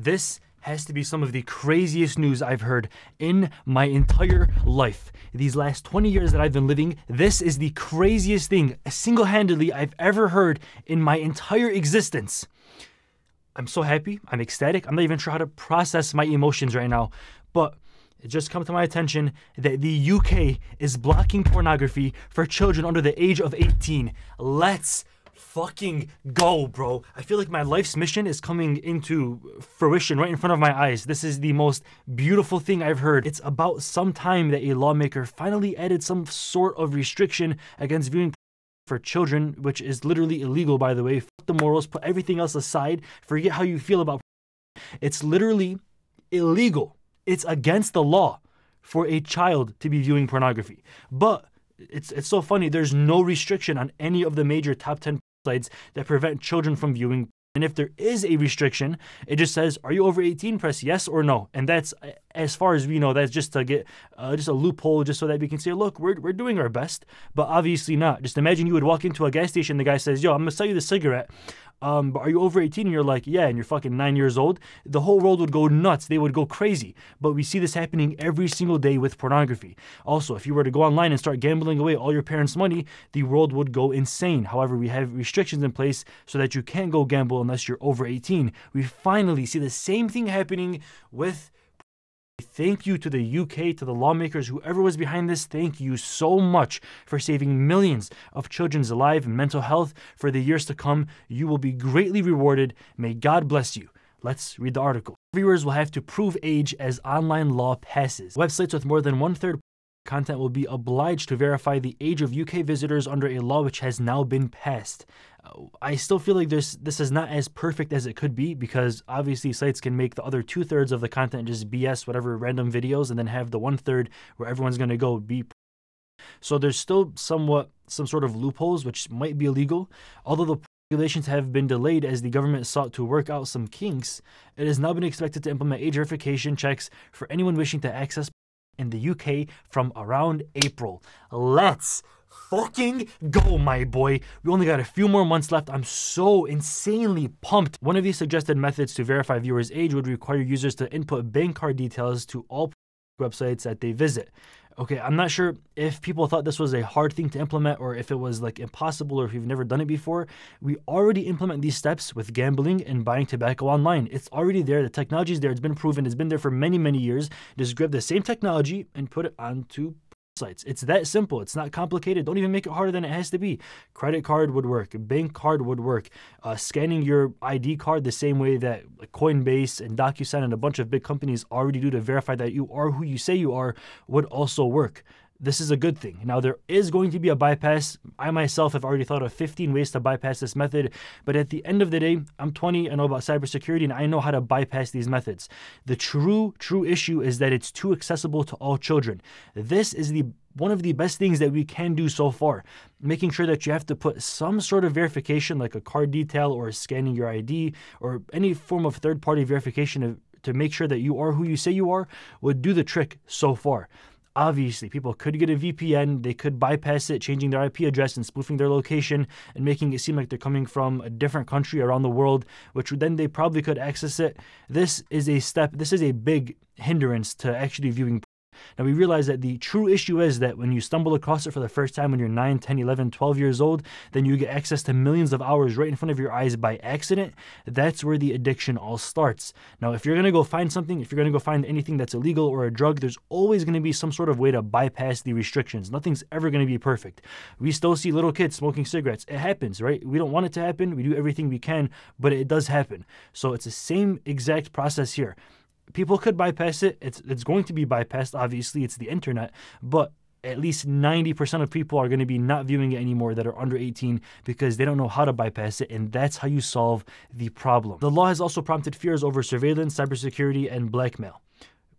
This has to be some of the craziest news I've heard in my entire life. These last 20 years that I've been living, this is the craziest thing single-handedly I've ever heard in my entire existence. I'm so happy. I'm ecstatic. I'm not even sure how to process my emotions right now, but it just come to my attention that the UK is blocking pornography for children under the age of 18. Let's fucking go, bro. I feel like my life's mission is coming into fruition right in front of my eyes. This is the most beautiful thing I've heard. It's about some time that a lawmaker finally added some sort of restriction against viewing for children, which is literally illegal, by the way. Fuck the morals, put everything else aside, forget how you feel about it's literally illegal. It's against the law for a child to be viewing pornography. But it's so funny, there's no restriction on any of the major top 10 sites that prevent children from viewing. And if there is a restriction, it just says, are you over 18? Press yes or no. And that's, as far as we know, that's just to get just a loophole, just so that we can say, look, we're doing our best, but obviously not. Just imagine you would walk into a gas station, the guy says, yo, I'm gonna sell you the cigarette. But are you over 18? And you're like, yeah, and you're fucking 9 years old. The whole world would go nuts. They would go crazy. But we see this happening every single day with pornography. Also, if you were to go online and start gambling away all your parents' money, the world would go insane. However, we have restrictions in place so that you can't go gamble unless you're over 18. We finally see the same thing happening with. Thank you to the UK, to the lawmakers, whoever was behind this. Thank you so much for saving millions of children's lives and mental health for the years to come. You will be greatly rewarded. May God bless you. Let's read the article. Viewers will have to prove age as online law passes. Websites with more than 1/3 content will be obliged to verify the age of UK visitors under a law which has now been passed. I still feel like this is not as perfect as it could be, because obviously sites can make the other 2/3 of the content just BS, whatever, random videos, and then have the 1/3 where everyone's going to go be. So there's still some sort of loopholes which might be illegal. Although the regulations have been delayed as the government sought to work out some kinks, it has now been expected to implement age verification checks for anyone wishing to access in the UK from around April. Let's fucking go, my boy. We only got a few more months left. I'm so insanely pumped. One of these suggested methods to verify viewers' age would require users to input bank card details to all websites that they visit. Okay, I'm not sure if people thought this was a hard thing to implement or if it was like impossible or if you've never done it before. We already implement these steps with gambling and buying tobacco online. It's already there. The technology is there. It's been proven. It's been there for many, many years. Just grab the same technology and put it onto sites. It's that simple. It's not complicated. Don't even make it harder than it has to be. Credit card would work. Bank card would work. Scanning your ID card the same way that Coinbase and DocuSign and a bunch of big companies already do to verify that you are who you say you are would also work. This is a good thing. Now, there is going to be a bypass. I myself have already thought of 15 ways to bypass this method, but at the end of the day, I'm 20, I know about cybersecurity, and I know how to bypass these methods. The true issue is that it's too accessible to all children. This is one of the best things that we can do so far, making sure that you have to put some sort of verification like a card detail or scanning your ID or any form of third-party verification to make sure that you are who you say you are would do the trick so far. Obviously, people could get a VPN, they could bypass it, changing their IP address and spoofing their location and making it seem like they're coming from a different country around the world, which then they probably could access it. This is a big hindrance to actually viewing. Now, we realize that the true issue is that when you stumble across it for the first time when you're 9, 10, 11, 12 years old, then you get access to millions of hours right in front of your eyes by accident. That's where the addiction all starts. Now, if you're going to go find something, if you're going to go find anything that's illegal or a drug, there's always going to be some sort of way to bypass the restrictions. Nothing's ever going to be perfect. We still see little kids smoking cigarettes. It happens, right? We don't want it to happen. We do everything we can, but it does happen. So it's the same exact process here. People could bypass it. It's going to be bypassed. Obviously, it's the internet, but at least 90% of people are going to be not viewing it anymore that are under 18 because they don't know how to bypass it, and that's how you solve the problem. The law has also prompted fears over surveillance, cybersecurity, and blackmail.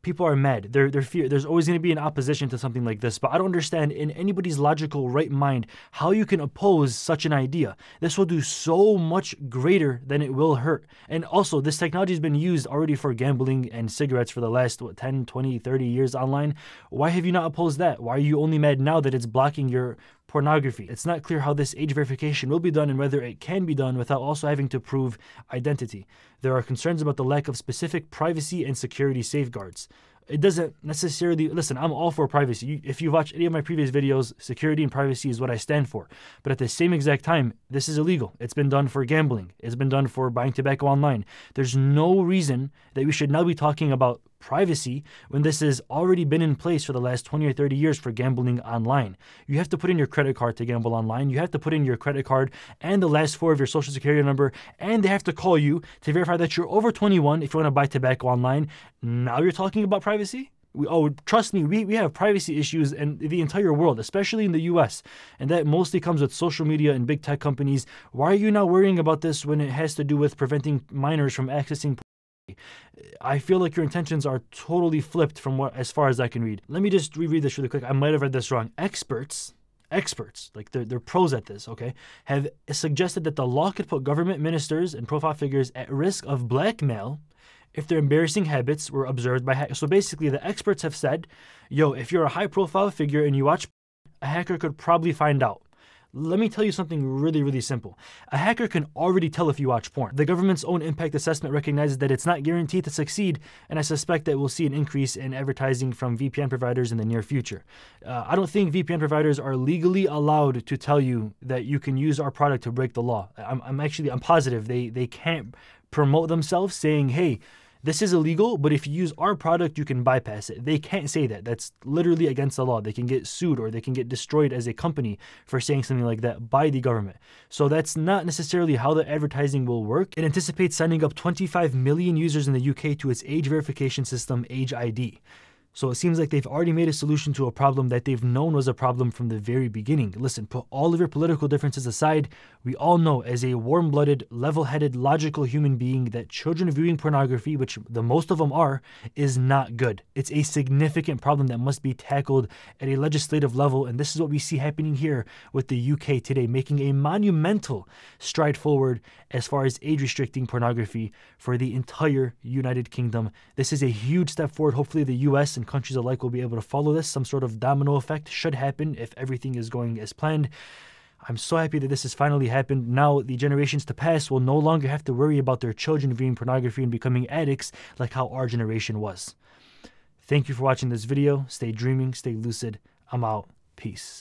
People are mad. There's always going to be an opposition to something like this, but I don't understand in anybody's logical right mind how you can oppose such an idea. This will do so much greater than it will hurt. And also, this technology has been used already for gambling and cigarettes for the last 10, 20, 30 years online. Why have you not opposed that? Why are you only mad now that it's blocking your pornography. It's not clear how this age verification will be done and whether it can be done without also having to prove identity. There are concerns about the lack of specific privacy and security safeguards. It doesn't necessarily, listen, I'm all for privacy. If you watch any of my previous videos, security and privacy is what I stand for. But at the same exact time, this is illegal. It's been done for gambling. It's been done for buying tobacco online. There's no reason that we should now be talking about privacy when this has already been in place for the last 20 or 30 years for gambling online. You have to put in your credit card to gamble online. You have to put in your credit card and the last four of your social security number, and they have to call you to verify that you're over 21 if you want to buy tobacco online. Now you're talking about privacy? Trust me, we have privacy issues in the entire world, especially in the US, and that mostly comes with social media and big tech companies. Why are you not worrying about this when it has to do with preventing minors from accessing? I feel like your intentions are totally flipped from what, as far as I can read. Let me just reread this really quick. I might have read this wrong. Experts, like they're pros at this, okay, have suggested that the law could put government ministers and profile figures at risk of blackmail if their embarrassing habits were observed by hackers. So basically, the experts have said, yo, if you're a high-profile figure and you watch, a hacker could probably find out. Let me tell you something really, really simple. A hacker can already tell if you watch porn. The government's own impact assessment recognizes that it's not guaranteed to succeed, and I suspect that we'll see an increase in advertising from VPN providers in the near future. I don't think VPN providers are legally allowed to tell you that you can use our product to break the law. I'm positive they can't promote themselves saying, hey, this is illegal, but if you use our product, you can bypass it. They can't say that. That's literally against the law. They can get sued or they can get destroyed as a company for saying something like that by the government. So that's not necessarily how the advertising will work. It anticipates signing up 25 million users in the UK to its age verification system, Age ID. So it seems like they've already made a solution to a problem that they've known was a problem from the very beginning. Listen, put all of your political differences aside, we all know as a warm-blooded, level-headed, logical human being that children viewing pornography, which the most of them are, is not good. It's a significant problem that must be tackled at a legislative level, and this is what we see happening here with the UK today, making a monumental stride forward as far as age-restricting pornography for the entire United Kingdom. This is a huge step forward. Hopefully the US and countries alike will be able to follow this. Some sort of domino effect should happen if everything is going as planned. I'm so happy that this has finally happened. Now the generations to pass will no longer have to worry about their children viewing pornography and becoming addicts like how our generation was. Thank you for watching this video. Stay dreaming, stay lucid. I'm out. Peace.